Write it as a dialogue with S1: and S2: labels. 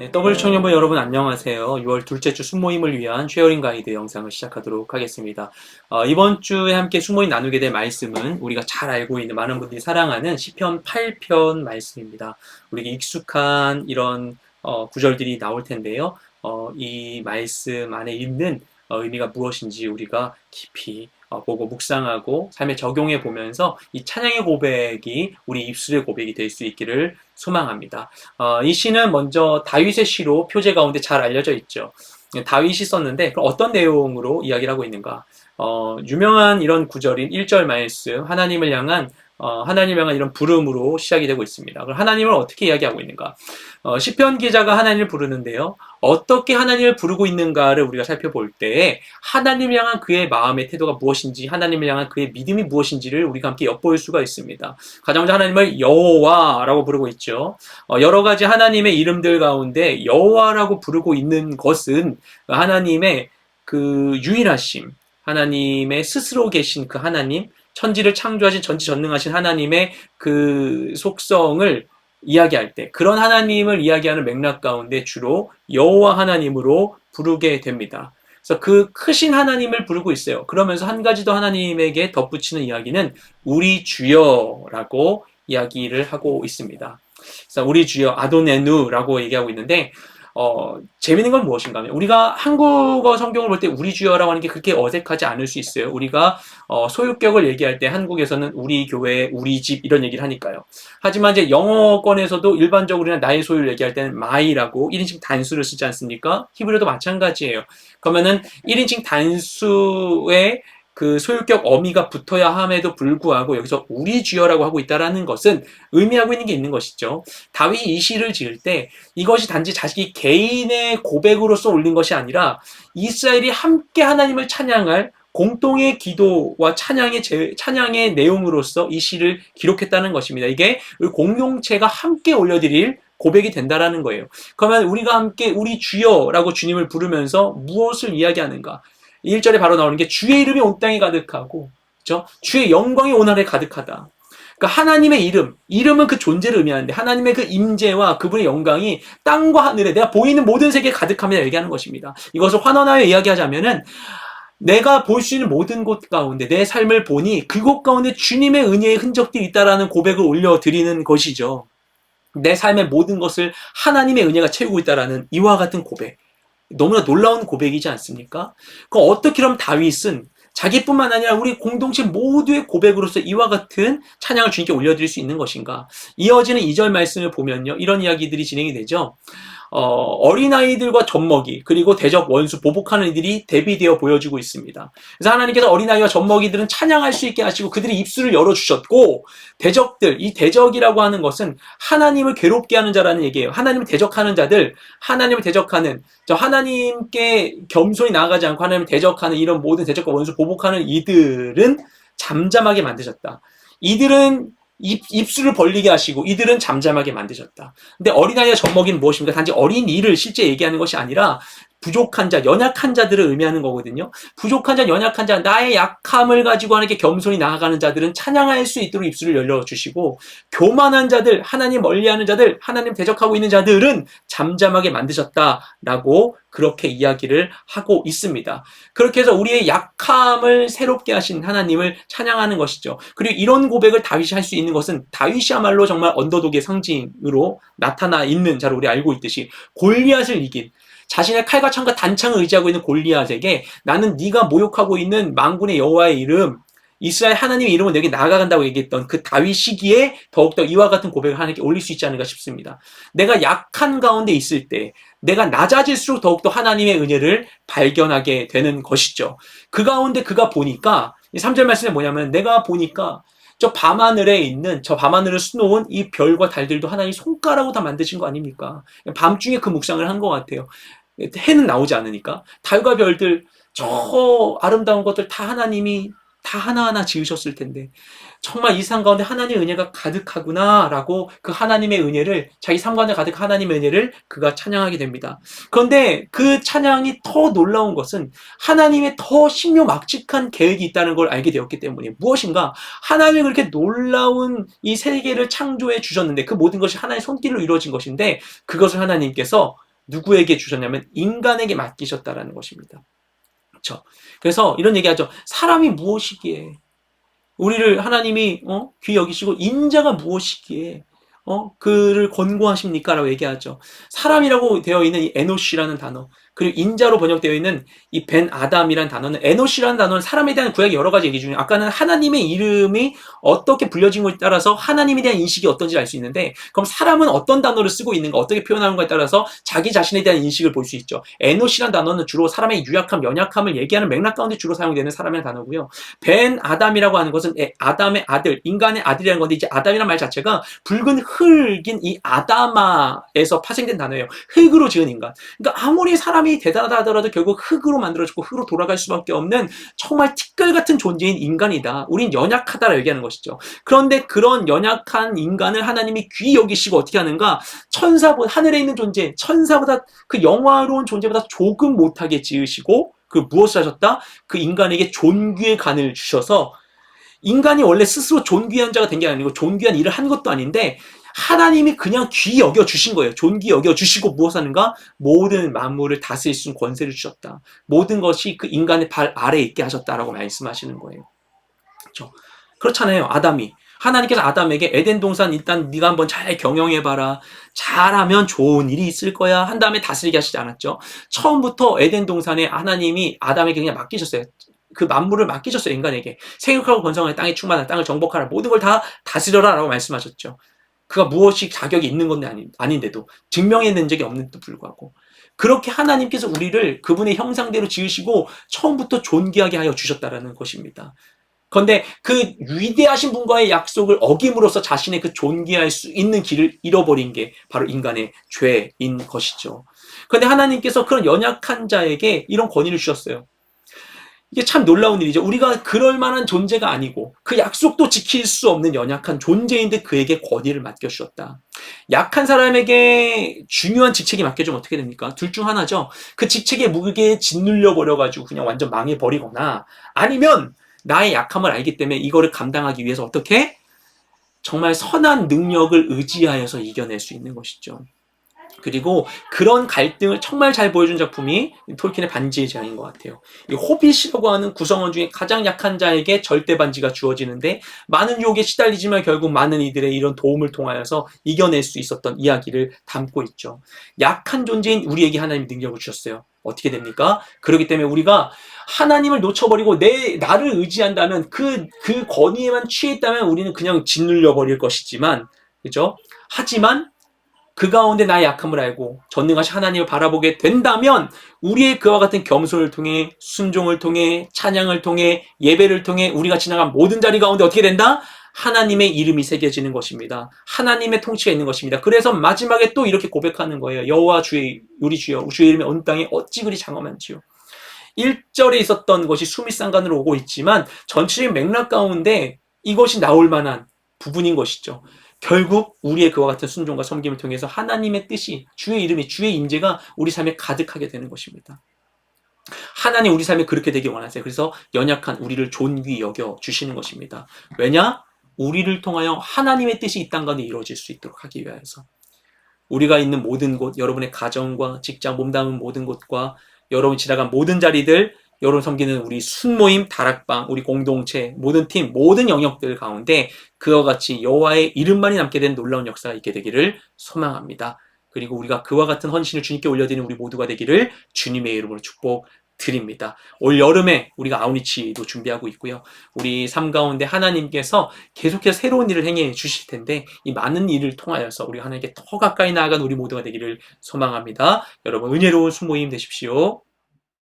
S1: W 청년부 여러분 안녕하세요. 6월 둘째 주 순모임을 위한 쉐어링 가이드 영상을 시작하도록 하겠습니다. 이번 주에 함께 순모임 나누게 될 말씀은 우리가 잘 알고 있는 많은 분들이 사랑하는 시편 8편 말씀입니다. 우리에게 익숙한 이런 구절들이 나올 텐데요. 이 말씀 안에 있는 의미가 무엇인지 우리가 깊이 보고 묵상하고 삶에 적용해 보면서 이 찬양의 고백이 우리 입술의 고백이 될 수 있기를 소망합니다. 이 시는 먼저 다윗의 시로 표제 가운데 잘 알려져 있죠. 다윗이 썼는데 어떤 내용으로 이야기를 하고 있는가? 유명한 이런 구절인 1절 말씀, 하나님을 향한 이런 부름으로 시작이 되고 있습니다. 그럼 하나님을 어떻게 이야기하고 있는가? 시편 기자가 하나님을 부르는데요. 어떻게 하나님을 부르고 있는가를 우리가 살펴볼 때 하나님을 향한 그의 마음의 태도가 무엇인지, 하나님을 향한 그의 믿음이 무엇인지를 우리가 함께 엿볼 수가 있습니다. 가장 먼저 하나님을 여호와라고 부르고 있죠. 여러 가지 하나님의 이름들 가운데 여호와라고 부르고 있는 것은 하나님의 그 유일하심, 하나님의 스스로 계신 그 하나님, 천지를 창조하신 전지전능하신 하나님의 그 속성을 이야기할 때 그런 하나님을 이야기하는 맥락 가운데 주로 여호와 하나님으로 부르게 됩니다. 그래서 그 크신 하나님을 부르고 있어요. 그러면서 한 가지 더 하나님에게 덧붙이는 이야기는 우리 주여라고 이야기를 하고 있습니다. 그래서 우리 주여 아도네누라고 얘기하고 있는데 재밌는 건 무엇인가 하면 우리가 한국어 성경을 볼 때 우리 주여라고 하는 게 그렇게 어색하지 않을 수 있어요. 우리가 소유격을 얘기할 때 한국에서는 우리 교회, 우리 집 이런 얘기를 하니까요. 하지만 이제 영어권에서도 일반적으로 나의 소유를 얘기할 때는 my라고 1인칭 단수를 쓰지 않습니까? 히브리어도 마찬가지예요. 그러면은 1인칭 단수의 그 소유격 어미가 붙어야 함에도 불구하고 여기서 우리 주여라고 하고 있다라는 것은 의미하고 있는 게 있는 것이죠. 다윗이 이 시를 지을 때 이것이 단지 자기 개인의 고백으로서 올린 것이 아니라 이스라엘이 함께 하나님을 찬양할 공동의 기도와 찬양의 내용으로서 이 시를 기록했다는 것입니다. 이게 공동체가 함께 올려드릴 고백이 된다라는 거예요. 그러면 우리가 함께 우리 주여라고 주님을 부르면서 무엇을 이야기하는가? 1절에 바로 나오는 게 주의 이름이 온 땅에 가득하고, 그렇죠? 주의 영광이 온 하늘에 가득하다. 그러니까 하나님의 이름은 그 존재를 의미하는데 하나님의 그 임재와 그분의 영광이 땅과 하늘에 내가 보이는 모든 세계에 가득함이라 얘기하는 것입니다. 이것을 환원하여 이야기하자면은 내가 볼 수 있는 모든 곳 가운데 내 삶을 보니 그곳 가운데 주님의 은혜의 흔적들이 있다라는 고백을 올려드리는 것이죠. 내 삶의 모든 것을 하나님의 은혜가 채우고 있다라는 이와 같은 고백. 너무나 놀라운 고백이지 않습니까? 그럼 어떻게 그럼 다윗은 자기뿐만 아니라 우리 공동체 모두의 고백으로서 이와 같은 찬양을 주님께 올려드릴 수 있는 것인가? 이어지는 2절 말씀을 보면요. 이런 이야기들이 진행이 되죠. 어린아이들과 젖먹이 그리고 대적 원수 보복하는 이들이 대비되어 보여지고 있습니다. 그래서 하나님께서 어린아이와 젖먹이들은 찬양할 수 있게 하시고 그들의 입술을 열어주셨고 대적들, 이 대적이라고 하는 것은 하나님을 괴롭게 하는 자라는 얘기예요. 하나님을 대적하는 자들, 하나님을 대적하는 하나님께 겸손히 나아가지 않고 하나님을 대적하는 이런 모든 대적과 원수 보복하는 이들은 잠잠하게 만드셨다. 이들은 입술을 벌리게 하시고 이들은 잠잠하게 만드셨다. 근데 어린아이와 젖먹이는 무엇입니까? 단지 어린이를 실제 얘기하는 것이 아니라 부족한 자, 연약한 자들을 의미하는 거거든요. 부족한 자, 연약한 자, 나의 약함을 가지고 하나님께 겸손히 나아가는 자들은 찬양할 수 있도록 입술을 열려주시고 교만한 자들, 하나님 멀리하는 자들, 하나님 대적하고 있는 자들은 잠잠하게 만드셨다라고 그렇게 이야기를 하고 있습니다. 그렇게 해서 우리의 약함을 새롭게 하신 하나님을 찬양하는 것이죠. 그리고 이런 고백을 다윗이 할 수 있는 것은 다윗이야말로 정말 언더독의 상징으로 나타나 있는 자로 우리 알고 있듯이 골리앗을 이긴 자신의 칼과 창과 단창을 의지하고 있는 골리앗에게 나는 네가 모욕하고 있는 만군의 여호와의 이름, 이스라엘 하나님의 이름으로 내게 나아간다고 얘기했던 그 다윗 시기에 더욱더 이와 같은 고백을 하나님께 올릴 수 있지 않을까 싶습니다. 내가 약한 가운데 있을 때 내가 낮아질수록 더욱더 하나님의 은혜를 발견하게 되는 것이죠. 그 가운데 그가 보니까 3절 말씀에 뭐냐면 내가 보니까 저 밤하늘을 수놓은 이 별과 달들도 하나님 손가락으로 다 만드신 거 아닙니까? 밤중에 그 묵상을 한 것 같아요. 해는 나오지 않으니까 달과 별들 저 아름다운 것들 다 하나님이 다 하나하나 지으셨을 텐데 정말 이 삶 가운데 하나님의 은혜가 가득하구나 라고 그 하나님의 은혜를 자기 삶 가운데 가득 하나님의 은혜를 그가 찬양하게 됩니다. 그런데 그 찬양이 더 놀라운 것은 하나님의 더 신묘막측한 계획이 있다는 걸 알게 되었기 때문에 무엇인가 하나님이 그렇게 놀라운 이 세계를 창조해 주셨는데 그 모든 것이 하나님의 손길로 이루어진 것인데 그것을 하나님께서 누구에게 주셨냐면 인간에게 맡기셨다라는 것입니다. 그렇죠? 그래서 이런 얘기하죠. 사람이 무엇이기에 우리를 하나님이 귀히 여기시고 인자가 무엇이기에 그를 권고하십니까? 라고 얘기하죠. 사람이라고 되어 있는 이 에노시라는 단어, 그리고 인자로 번역되어 있는 이 벤 아담이라는 단어는, 에노시라는 단어는 사람에 대한 구약의 여러 가지 얘기 중에, 아까는 하나님의 이름이 어떻게 불려진 것에 따라서 하나님에 대한 인식이 어떤지 알 수 있는데, 그럼 사람은 어떤 단어를 쓰고 있는가, 어떻게 표현하는가에 따라서 자기 자신에 대한 인식을 볼 수 있죠. 에노시라는 단어는 주로 사람의 유약함, 연약함을 얘기하는 맥락 가운데 주로 사용되는 사람의 단어고요. 벤 아담이라고 하는 것은 아담의 아들, 인간의 아들이라는 건데, 이제 아담이라는 말 자체가 붉은 흙인 이 아다마에서 파생된 단어예요. 흙으로 지은 인간. 그러니까 아무리 사람이 대단하다 하더라도 결국 흙으로 만들어졌고 흙으로 돌아갈 수밖에 없는 정말 티끌 같은 존재인 인간이다. 우린 연약하다라고 얘기하는 것이죠. 그런데 그런 연약한 인간을 하나님이 귀히 여기시고 어떻게 하는가? 천사보다, 하늘에 있는 존재, 천사보다, 그 영화로운 존재보다 조금 못하게 지으시고, 그 무엇을 하셨다? 그 인간에게 존귀의 간을 주셔서, 인간이 원래 스스로 존귀한 자가 된 게 아니고 존귀한 일을 한 것도 아닌데, 하나님이 그냥 귀히 여겨 주신 거예요. 존귀 여겨 주시고 무엇 하는가? 모든 만물을 다스릴 수 있는 권세를 주셨다. 모든 것이 그 인간의 발 아래에 있게 하셨다라고 말씀하시는 거예요. 그렇죠? 그렇잖아요. 아담이. 하나님께서 아담에게 에덴 동산 일단 네가 한번 잘 경영해봐라. 잘하면 좋은 일이 있을 거야. 한 다음에 다스리게 하시지 않았죠. 처음부터 에덴 동산에 하나님이 아담에게 그냥 맡기셨어요. 그 만물을 맡기셨어요. 인간에게. 생육하고 번성하여 땅에 충만한 땅을 정복하라. 모든 걸 다 다스려라 라고 말씀하셨죠. 그가 무엇이 자격이 있는 건 아닌데도, 증명해낸 적이 없는데도 불구하고, 그렇게 하나님께서 우리를 그분의 형상대로 지으시고 처음부터 존귀하게 하여 주셨다라는 것입니다. 그런데 그 위대하신 분과의 약속을 어김으로써 자신의 그 존귀할 수 있는 길을 잃어버린 게 바로 인간의 죄인 것이죠. 그런데 하나님께서 그런 연약한 자에게 이런 권위를 주셨어요. 이게 참 놀라운 일이죠. 우리가 그럴 만한 존재가 아니고 그 약속도 지킬 수 없는 연약한 존재인데 그에게 권위를 맡겨주셨다. 약한 사람에게 중요한 직책이 맡겨주면 어떻게 됩니까? 둘 중 하나죠. 그 직책의 무게에 짓눌려 버려가지고 그냥 완전 망해버리거나, 아니면 나의 약함을 알기 때문에 이거를 감당하기 위해서 어떻게 정말 선한 능력을 의지하여서 이겨낼 수 있는 것이죠. 그리고 그런 갈등을 정말 잘 보여준 작품이 톨킨의 반지의 제왕인 것 같아요. 이 호빗이라고 하는 구성원 중에 가장 약한 자에게 절대 반지가 주어지는데, 많은 유혹에 시달리지만 결국 많은 이들의 이런 도움을 통하여서 이겨낼 수 있었던 이야기를 담고 있죠. 약한 존재인 우리에게 하나님 능력을 주셨어요. 어떻게 됩니까? 그렇기 때문에 우리가 하나님을 놓쳐버리고 나를 의지한다면, 그 권위에만 취해 있다면 우리는 그냥 짓눌려 버릴 것이지만, 그죠? 하지만 그 가운데 나의 약함을 알고 전능하신 하나님을 바라보게 된다면, 우리의 그와 같은 겸손을 통해, 순종을 통해, 찬양을 통해, 예배를 통해 우리가 지나간 모든 자리 가운데 어떻게 된다? 하나님의 이름이 새겨지는 것입니다. 하나님의 통치가 있는 것입니다. 그래서 마지막에 또 이렇게 고백하는 거예요. 여호와 우리 주여, 주의 이름이 온 땅에 어찌 그리 장엄한지요. 1절에 있었던 것이 수미상관으로 오고 있지만 전체적인 맥락 가운데 이것이 나올 만한 부분인 것이죠. 결국 우리의 그와 같은 순종과 섬김을 통해서 하나님의 뜻이, 주의 이름이, 주의 임재가 우리 삶에 가득하게 되는 것입니다. 하나님 우리 삶에 그렇게 되길 원하세요. 그래서 연약한 우리를 존귀 여겨 주시는 것입니다. 왜냐? 우리를 통하여 하나님의 뜻이 이 땅 가운데 이루어질 수 있도록 하기 위하여서. 우리가 있는 모든 곳, 여러분의 가정과 직장, 몸담은 모든 곳과 여러분 지나간 모든 자리들, 여러분 섬기는 우리 순모임, 다락방, 우리 공동체, 모든 팀, 모든 영역들 가운데 그와 같이 여호와의 이름만이 남게 된 놀라운 역사가 있게 되기를 소망합니다. 그리고 우리가 그와 같은 헌신을 주님께 올려드리는 우리 모두가 되기를 주님의 이름으로 축복드립니다. 올 여름에 우리가 아우니치도 준비하고 있고요. 우리 삶 가운데 하나님께서 계속해서 새로운 일을 행해 주실 텐데, 이 많은 일을 통하여서 우리가 하나님께 더 가까이 나아간 우리 모두가 되기를 소망합니다. 여러분 은혜로운 순모임 되십시오.